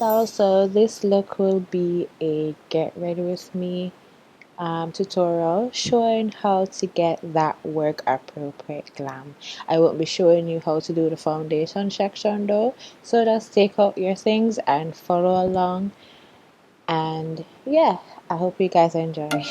Also, this look will be a get ready with me tutorial showing how to get that work appropriate glam. I won't be showing you how to do the foundation section though, so just take out your things and follow along. And yeah, I hope you guys enjoy.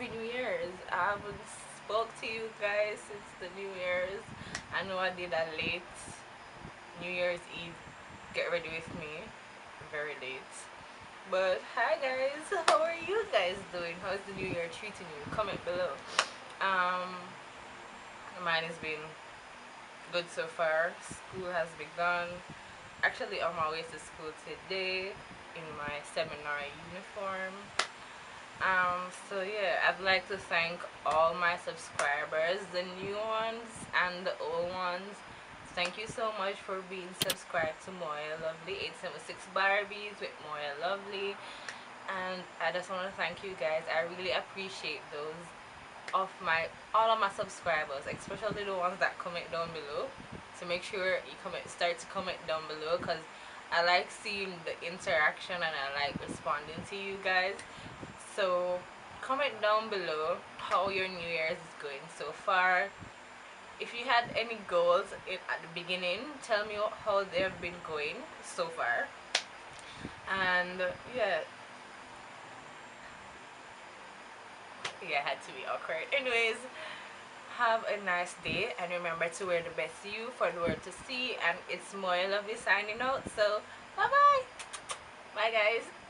Happy New Year's. I haven't spoke to you guys since the New Year's. I know I did a late New Year's Eve get ready with me. Very late. But hi guys, how are you guys doing? How's the new year treating you? Comment below. Um Mine has been good so far. School has begun. Actually on my way to school today in my seminar uniform. So yeah, I'd like to thank all my subscribers, the new ones and the old ones. Thank you so much for being subscribed to Moya Lovely 876 Barbies with Moya Lovely. And I just want to thank you guys. I really appreciate those of my all of my subscribers, especially the ones that comment down below. So make sure you start to comment down below, because I like seeing the interaction and I like responding to you guys. So comment down below how your New Year's is going so far. If you had any goals at the beginning, tell me how they've been going so far. And yeah, yeah, it had to be awkward. Anyways, have a nice day and remember to wear the best you for the world to see. And it's Moya Lovey signing out. So bye bye. Bye guys.